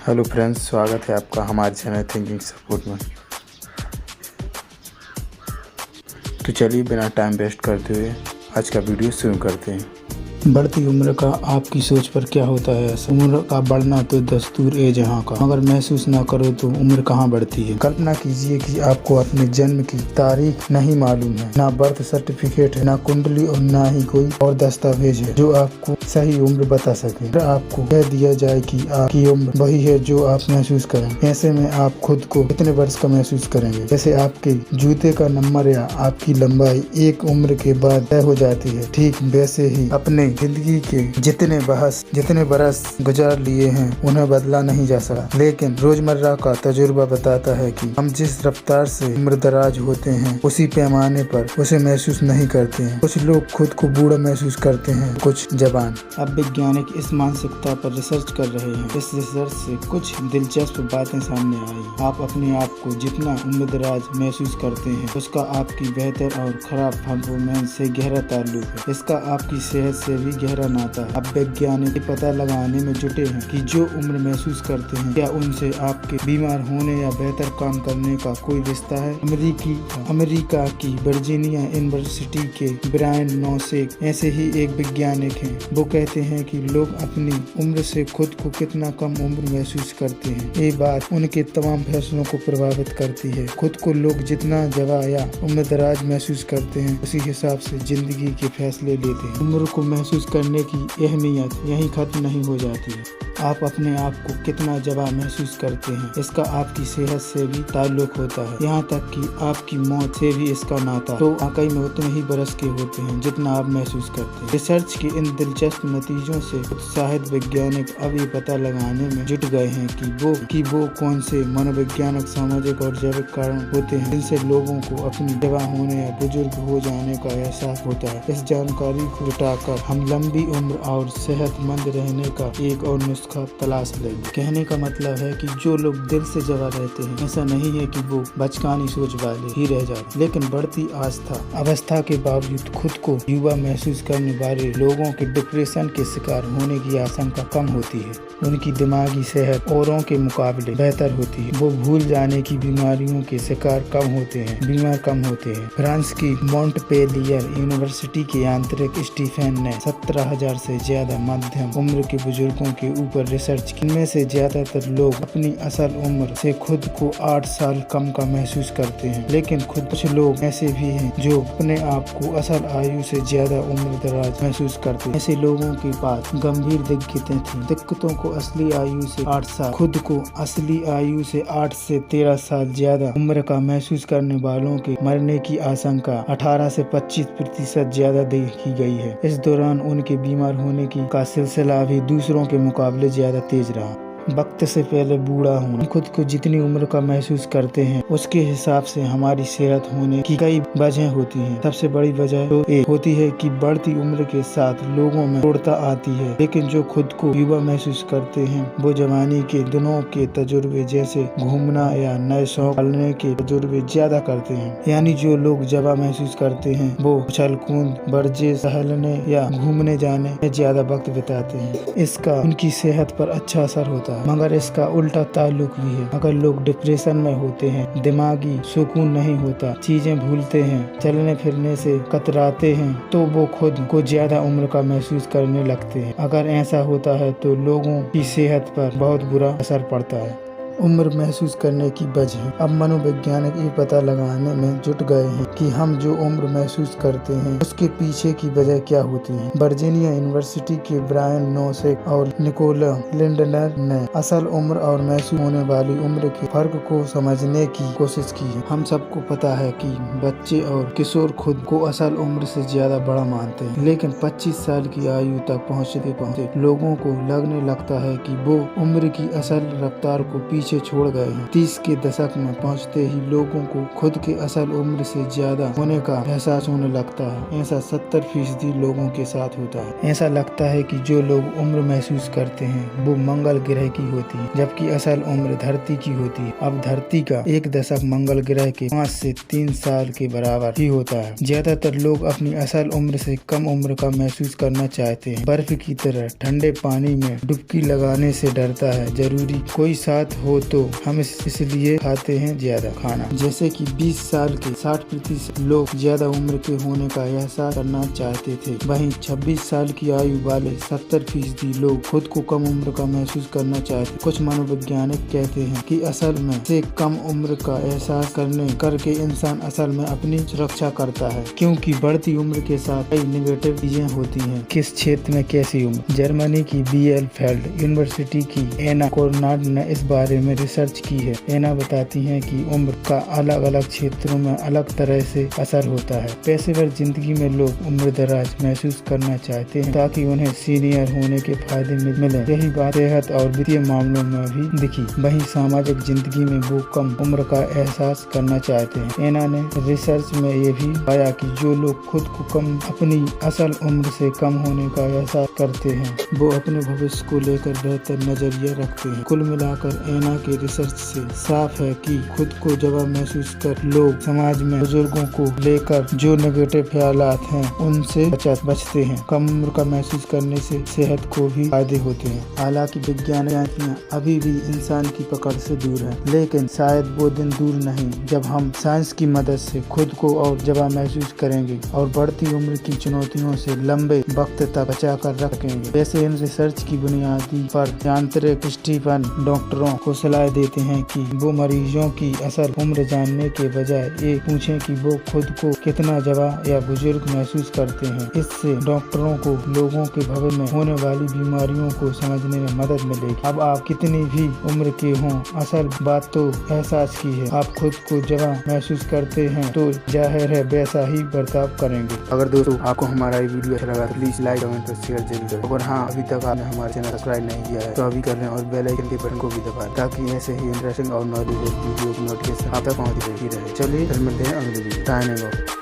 Hello friends, स्वागत है आपका हमारे चैनल थिंकिंग सपोर्ट में। तो चलिए बिना टाइम वेस्ट करते हुए आज का वीडियो शुरू करते हैं। बढ़ती उम्र का आपकी सोच पर क्या होता है असर? उम्र का बढ़ना तो दस्तूर है जहाँ का, मगर महसूस ना करो तो उम्र कहाँ बढ़ती है। कल्पना कीजिए कि आपको अपने जन्म की तारीख नहीं मालूम है, ना बर्थ सर्टिफिकेट है, ना कुंडली और ना ही कोई और दस्तावेज है जो आपको सही उम्र बता सके। अगर आपको कह दिया जाए कि आपकी उम्र वही है जो आप महसूस करें, ऐसे में आप खुद को कितने वर्ष का महसूस करेंगे? जैसे आपके जूते का नंबर या आपकी लंबाई एक उम्र के बाद तय हो जाती है, ठीक वैसे ही अपने जिंदगी के जितने बरस गुजार लिए हैं उन्हें बदला नहीं जा सकता। लेकिन रोजमर्रा का तजुर्बा बताता है कि हम जिस रफ्तार से उम्रदराज होते हैं उसी पैमाने पर उसे महसूस नहीं करते हैं। कुछ लोग खुद को बूढ़ा महसूस करते हैं, कुछ जवान। अब वैज्ञानिक इस मानसिकता पर रिसर्च कर रहे हैं। इस रिसर्च से कुछ दिलचस्प बातें सामने आई। आप अपने आप को जितना उम्रदराज महसूस करते हैं उसका आपकी बेहतर और खराब परफॉर्मेंस से गहरा ताल्लुक है। इसका आपकी सेहत से भी गहरा नाता है। अब वैज्ञानिक पता लगाने में जुटे हैं कि जो उम्र महसूस करते हैं क्या उनसे आपके बीमार होने या बेहतर काम करने का कोई रिश्ता है। अमेरिका की वर्जीनिया यूनिवर्सिटी के ब्रायन नोसेक ऐसे ही एक वैज्ञानिक हैं। वो कहते हैं कि लोग अपनी उम्र से खुद को कितना कम उम्र महसूस करते हैं, ये बात उनके तमाम फैसलों को प्रभावित करती है। खुद को लोग जितना जवा या उम्रदराज महसूस करते हैं उसी हिसाब से जिंदगी के फैसले लेते हैं। उम्र को महसूस करने की अहमियत यहीं खत्म नहीं हो जाती है। आप अपने आप को कितना जवा महसूस करते हैं इसका आपकी सेहत से भी ताल्लुक होता है, यहाँ तक कि आपकी मौत से भी इसका नाता। तो वाकई में उतने ही बरस के होते हैं जितना आप महसूस करते हैं। रिसर्च के इन दिलचस्प नतीजों से उत्साहित वैज्ञानिक अब ये पता लगाने में जुट गए हैं कि वो कौन से मनोवैज्ञानिक, सामाजिक और जैविक कारण होते हैं जिनसे लोगों को अपनी जवा होने या बुजुर्ग हो जाने का एहसास होता है। इस जानकारी को जुटाकर हम लंबी उम्र और सेहतमंद रहने का एक और नुस्खा तलाश लेंगे। कहने का मतलब है कि जो लोग दिल से जवा रहते हैं, ऐसा नहीं है कि वो बचकानी सोच वाले ही रह जाते, लेकिन बढ़ती अवस्था के बावजूद खुद को युवा महसूस करने वाले लोगों के डिप्रेशन के शिकार होने की आशंका कम होती है। उनकी दिमागी सेहत औरों के मुकाबले बेहतर होती है। वो भूल जाने की बीमारियों के शिकार कम होते हैं। फ्रांस की मॉन्टपेलियर यूनिवर्सिटी के यांत्रिक स्टीफन ने 17,000 से ज्यादा मध्यम उम्र के बुजुर्गों के ऊपर रिसर्च की। इनमें से ज्यादातर लोग अपनी असल उम्र से खुद को 8 साल कम का महसूस करते हैं, लेकिन कुछ लोग ऐसे भी हैं जो अपने आप को असल आयु से ज्यादा उम्रदराज महसूस करते हैं। ऐसे लोगों के पास गंभीर दिक्कतें थी। दिक्कतों को असली आयु से 8 साल, खुद को असली आयु से 8 से 13 साल ज्यादा उम्र का महसूस करने वालों के मरने की आशंका 18 से 25% ज्यादा देखी गई है। इस दौरान उनके बीमार होने का सिलसिला भी दूसरों के मुकाबले ज्यादा तेज रहा। वक्त से पहले बूढ़ा होना। खुद को जितनी उम्र का महसूस करते हैं उसके हिसाब से हमारी सेहत होने की कई वजह होती हैं। सबसे बड़ी वजह तो एक होती है कि बढ़ती उम्र के साथ लोगों में प्रौढ़ता आती है, लेकिन जो खुद को युवा महसूस करते हैं वो जवानी के दिनों के तजुर्बे जैसे घूमना या नए शौक पालने के तजुर्बे ज्यादा करते हैं। यानी जो लोग जवा महसूस करते हैं वो उछल कूद, वर्जिश, टहलने या घूमने जाने में ज्यादा वक्त बिताते हैं। इसका उनकी सेहत पर अच्छा असर होता है। मगर इसका उल्टा ताल्लुक भी है। अगर लोग डिप्रेशन में होते हैं, दिमागी सुकून नहीं होता, चीजें भूलते हैं, चलने फिरने से कतराते हैं, तो वो खुद को ज्यादा उम्र का महसूस करने लगते हैं। अगर ऐसा होता है तो लोगों की सेहत पर बहुत बुरा असर पड़ता है। उम्र महसूस करने की वजह। अब मनोवैज्ञानिक ये पता लगाने में जुट गए हैं कि हम जो उम्र महसूस करते हैं उसके पीछे की वजह क्या होती है। वर्जीनिया यूनिवर्सिटी के ब्रायन नोसेक और निकोला लिंडनर ने असल उम्र और महसूस होने वाली उम्र के फर्क को समझने की कोशिश की है। हम सबको पता है कि बच्चे और किशोर खुद को असल उम्र से ज्यादा बड़ा मानते हैं, लेकिन 25 साल की आयु तक पहुँचते लोगों को लगने लगता है कि वो उम्र की असल रफ्तार को पीछे पीछे छोड़ गए हैं। 30 के दशक में पहुंचते ही लोगों को खुद के असल उम्र से ज्यादा होने का एहसास होने लगता है। ऐसा 70% लोगों के साथ होता है। ऐसा लगता है कि जो लोग उम्र महसूस करते हैं वो मंगल ग्रह की होती है, जबकि असल उम्र धरती की होती है। अब धरती का 1 दशक मंगल ग्रह के 5 से 3 साल के बराबर ही होता है। ज्यादातर लोग अपनी असल उम्र से कम उम्र का महसूस करना चाहते हैं। बर्फ की तरह ठंडे पानी में डुबकी लगाने से डरता है। जरूरी कोई साथ हो तो हम इसलिए खाते हैं ज्यादा खाना। जैसे कि 20 साल के 60% लोग ज्यादा उम्र के होने का एहसास करना चाहते थे, वहीं 26 साल की आयु वाले 70% लोग खुद को कम उम्र का महसूस करना चाहते। कुछ मनोवैज्ञानिक कहते हैं कि असल में से कम उम्र का एहसास करके इंसान असल में अपनी सुरक्षा करता है, क्योंकि बढ़ती उम्र के साथ कई नेगेटिव चीजें होती हैं। किस क्षेत्र में कैसी उम्र? जर्मनी की बिएलफेल्ड यूनिवर्सिटी की एना कोर्नाड ने इस बारे में रिसर्च की है। एना बताती हैं कि उम्र का अलग अलग क्षेत्रों में अलग तरह से असर होता है। पेशेवर जिंदगी में लोग उम्र दराज महसूस करना चाहते हैं ताकि उन्हें सीनियर होने के फायदे मिले। यही बात सेहत और वित्तीय मामलों में भी दिखी। वहीं सामाजिक जिंदगी में वो कम उम्र का एहसास करना चाहते हैं। एना ने रिसर्च में ये भी पाया कि जो लोग खुद को अपनी असल उम्र से कम होने का एहसास करते हैं वो अपने भविष्य को लेकर बेहतर नजरिया रखते हैं। कुल मिलाकर एना के रिसर्च से साफ है कि खुद को जवा महसूस कर लोग समाज में बुजुर्गों को लेकर जो नेगेटिव ख्यालात हैं उनसे बचते हैं। कम उम्र का महसूस करने से सेहत को भी फायदे होते हैं। हालांकि विज्ञान अभी भी इंसान की पकड़ से दूर है, लेकिन शायद वो दिन दूर नहीं जब हम साइंस की मदद से खुद को और जवा महसूस करेंगे और बढ़ती उम्र की चुनौतियों से लंबे वक्त तक बचा कर रखेंगे। वैसे इन रिसर्च की बुनियादी पर यांत्रिक स्टीफन डॉक्टरों को सलाह देते हैं कि वो मरीजों की असल उम्र जानने के बजाय ये पूछें कि वो खुद को कितना जवा या बुजुर्ग महसूस करते हैं। इससे डॉक्टरों को लोगों के भविष्य में होने वाली बीमारियों को समझने में मदद मिलेगी। अब आप कितनी भी उम्र के हों, असल बात तो एहसास की है। आप खुद को जवा महसूस करते हैं तो जाहिर है वैसा ही बर्ताव करेंगे। अगर दोस्तों आपको हमारा ये वीडियो अच्छा लगा तो प्लीज लाइक कमेंट और शेयर जरूर करें। और हाँ, अभी तक आपने हमारे चैनल सब्सक्राइब नहीं किया है तो अभी कर लें और बेल आइकन के बटन को भी दबाएं ताकि ऐसे ही इंटरेस्टिंग और नॉलेजेबल वीडियो की नोटिफिकेशन आप तक पहुँचती रहे। चलिए मिलते हैं अगले वीडियो।